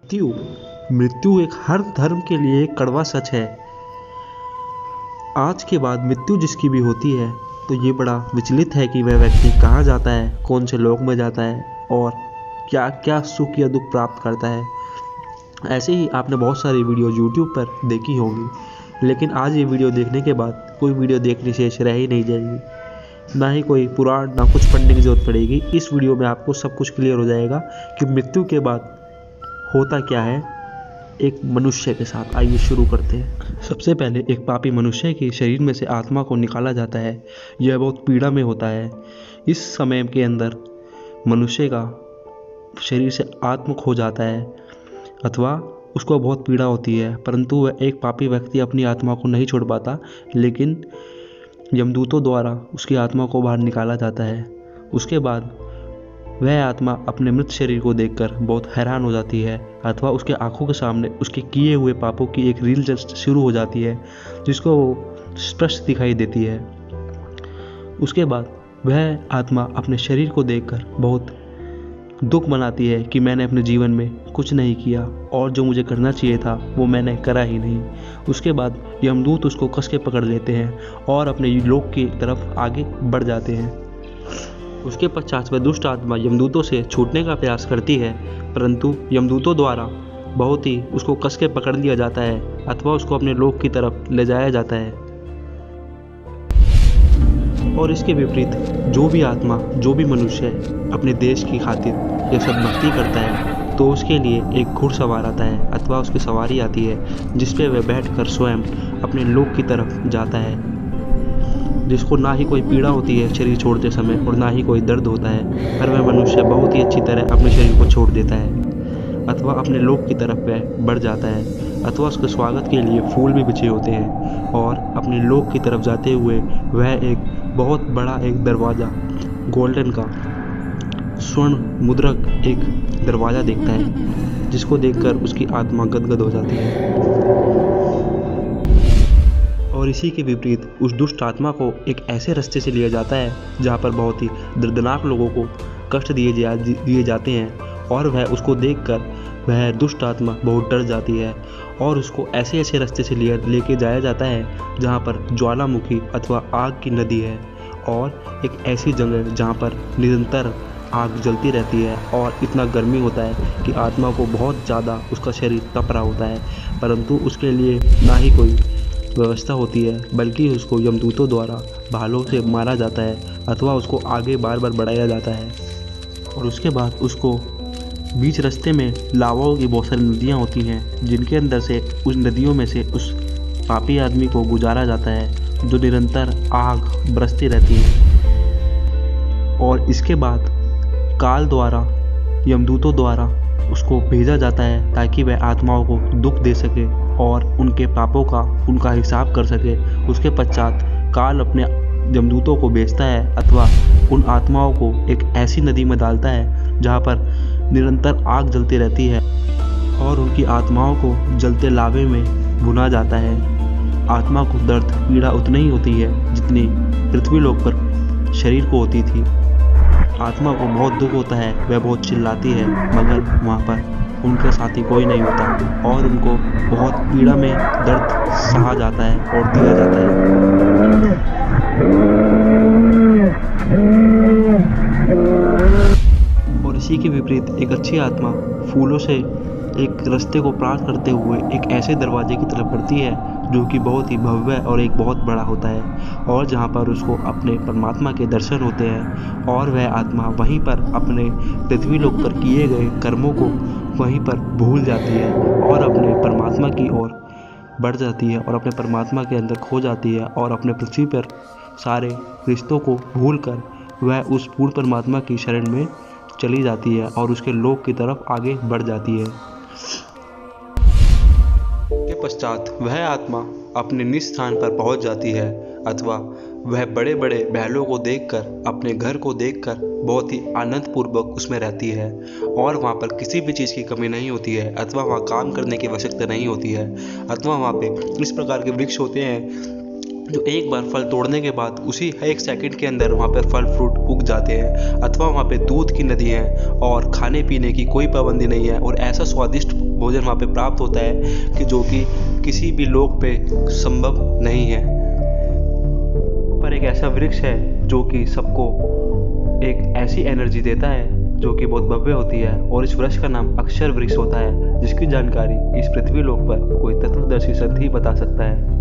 मृत्यु मृत्यु एक हर धर्म के लिए एक कड़वा सच है। आज के बाद मृत्यु जिसकी भी होती है तो ये बड़ा विचलित है कि वह व्यक्ति कहाँ जाता है, कौन से लोक में जाता है और क्या क्या सुख या दुख प्राप्त करता है। ऐसे ही आपने बहुत सारी वीडियो YouTube पर देखी होंगी, लेकिन आज ये वीडियो देखने के बाद कोई वीडियो देखने शेष रह ही नहीं जाएगी, ना ही कोई पुराण ना कुछ पढ़ने की जरूरत पड़ेगी। इस वीडियो में आपको सब कुछ क्लियर हो जाएगा कि मृत्यु के बाद होता क्या है एक मनुष्य के साथ। आइए शुरू करते हैं। सबसे पहले एक पापी मनुष्य के शरीर में से आत्मा को निकाला जाता है। यह बहुत पीड़ा में होता है। इस समय के अंदर मनुष्य का शरीर से आत्मा खो जाता है अथवा उसको बहुत पीड़ा होती है, परंतु वह एक पापी व्यक्ति अपनी आत्मा को नहीं छोड़ पाता, लेकिन यमदूतों द्वारा उसकी आत्मा को बाहर निकाला जाता है। उसके बाद वह आत्मा अपने मृत शरीर को देखकर बहुत हैरान हो जाती है अथवा उसके आंखों के सामने उसके किए हुए पापों की एक रील जस्ट शुरू हो जाती है, जिसको वो स्पष्ट दिखाई देती है। उसके बाद वह आत्मा अपने शरीर को देखकर बहुत दुख मनाती है कि मैंने अपने जीवन में कुछ नहीं किया और जो मुझे करना चाहिए था वो मैंने करा ही नहीं। उसके बाद यमदूत उसको कस के पकड़ लेते हैं और अपने लोक की तरफ आगे बढ़ जाते हैं। उसके पश्चात वह दुष्ट आत्मा यमदूतों से छूटने का प्रयास करती है, परंतु यमदूतों द्वारा बहुत ही उसको कस के पकड़ लिया जाता है अथवा उसको अपने लोक की तरफ ले जाया जाता है। और इसके विपरीत जो भी आत्मा, जो भी मनुष्य अपने देश की खातिर यह सद्भक्ति करता है तो उसके लिए एक घुड़सवार आता है अथवा उसकी सवारी आती है, जिस पे वह बैठकर स्वयं अपने लोक की तरफ जाता है, जिसको ना ही कोई पीड़ा होती है शरीर छोड़ते समय और ना ही कोई दर्द होता है। पर वह मनुष्य बहुत ही अच्छी तरह अपने शरीर को छोड़ देता है अथवा अपने लोक की तरफ वह बढ़ जाता है अथवा उसके स्वागत के लिए फूल भी बिछे होते हैं। और अपने लोक की तरफ जाते हुए वह एक बहुत बड़ा एक दरवाज़ा, गोल्डन का स्वर्ण मुद्रक एक दरवाज़ा देखता है, जिसको देखकर उसकी आत्मा गदगद हो जाती है। और इसी के विपरीत उस दुष्ट आत्मा को एक ऐसे रास्ते से लिया जाता है जहाँ पर बहुत ही दर्दनाक लोगों को कष्ट दिए जाते हैं, और वह उसको देखकर वह दुष्ट आत्मा बहुत डर जाती है और उसको ऐसे ऐसे रास्ते से लेके जाया जाता है जहाँ पर ज्वालामुखी अथवा आग की नदी है और एक ऐसी जगह जहाँ पर निरंतर आग जलती रहती है और इतना गर्मी होता है कि आत्मा को बहुत ज़्यादा उसका शरीर तप रहा होता है, परंतु उसके लिए ना ही कोई व्यवस्था होती है, बल्कि उसको यमदूतों द्वारा भालों से मारा जाता है अथवा उसको आगे बार बार बढ़ाया जाता है। और उसके बाद उसको बीच रास्ते में लावाओं की बहुत सारी नदियाँ होती हैं, जिनके अंदर से उस नदियों में से उस पापी आदमी को गुजारा जाता है, जो निरंतर आग बरसती रहती है। और इसके बाद काल द्वारा, यमदूतों द्वारा उसको भेजा जाता है ताकि वह आत्माओं को दुख दे सके और उनके पापों का उनका हिसाब कर सके। उसके पश्चात काल अपने यमदूतों को भेजता है अथवा उन आत्माओं को एक ऐसी नदी में डालता है जहाँ पर निरंतर आग जलती रहती है और उनकी आत्माओं को जलते लावे में भुना जाता है। आत्मा को दर्द पीड़ा उतनी ही होती है जितनी पृथ्वी लोक पर शरीर को होती थी। आत्मा को बहुत दुख होता है, वह बहुत चिल्लाती है, मगर वहाँ पर उनके साथी कोई नहीं होता और उनको बहुत पीड़ा में दर्द सहा जाता है और दिया जाता है। और इसी के विपरीत एक अच्छी आत्मा फूलों से एक रास्ते को पार करते हुए एक ऐसे दरवाजे की तरफ बढ़ती है जो कि बहुत ही भव्य और एक बहुत बड़ा होता है, और जहाँ पर उसको अपने परमात्मा के दर्शन होते हैं और वह आत्मा वहीं पर अपने पृथ्वी लोक पर किए गए कर्मों को वहीं पर भूल जाती है और अपने परमात्मा की ओर बढ़ जाती है और अपने परमात्मा के अंदर खो जाती है और अपने पृथ्वी पर सारे रिश्तों को भूलकर वह उस पूर्ण परमात्मा की शरण में चली जाती है और उसके लोक की तरफ आगे बढ़ जाती है। के पश्चात वह आत्मा अपने निज स्थान पर पहुंच जाती है अथवा वह बड़े बड़े महलों को देखकर, अपने घर को देखकर बहुत ही आनंद पूर्वक उसमें रहती है और वहाँ पर किसी भी चीज़ की कमी नहीं होती है अथवा वहाँ काम करने की आवश्यकता नहीं होती है अथवा वहाँ पे इस प्रकार के वृक्ष होते हैं जो एक बार फल तोड़ने के बाद उसी 1 सेकंड के अंदर वहाँ पर फल फ्रूट उग जाते हैं, अथवा वहाँ पे दूध की नदी है और खाने पीने की कोई पाबंदी नहीं है, और ऐसा स्वादिष्ट भोजन वहाँ पे प्राप्त होता है कि जो कि किसी भी लोक पे संभव नहीं है। पर एक ऐसा वृक्ष है जो कि सबको एक ऐसी एनर्जी देता है जो कि बहुत भव्य होती है, और इस वृक्ष का नाम अक्षर वृक्ष होता है, जिसकी जानकारी इस पृथ्वी लोक पर कोई तत्वदर्शी संत ही बता सकता है।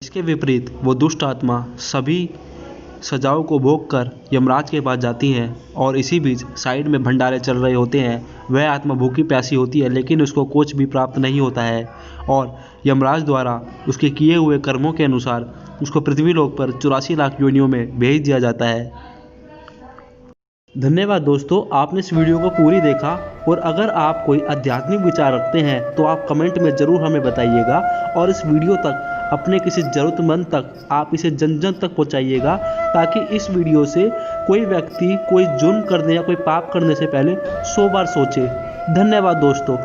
इसके विपरीत वो दुष्ट आत्मा सभी सजाओं को भोग कर यमराज के पास जाती हैं, और इसी बीच साइड में भंडारे चल रहे होते हैं। वह आत्मा भूखी प्यासी होती है, लेकिन उसको कुछ भी प्राप्त नहीं होता है, और यमराज द्वारा उसके किए हुए कर्मों के अनुसार उसको पृथ्वी लोक पर 84 लाख योनियों में भेज दिया जाता है। धन्यवाद दोस्तों, आपने इस वीडियो को पूरी देखा, और अगर आप कोई आध्यात्मिक विचार रखते हैं तो आप कमेंट में ज़रूर हमें बताइएगा, और इस वीडियो तक अपने किसी ज़रूरतमंद तक आप इसे जन जन तक पहुंचाइएगा, ताकि इस वीडियो से कोई व्यक्ति कोई जुर्म करने या कोई पाप करने से पहले 100 बार सोचे। धन्यवाद दोस्तों।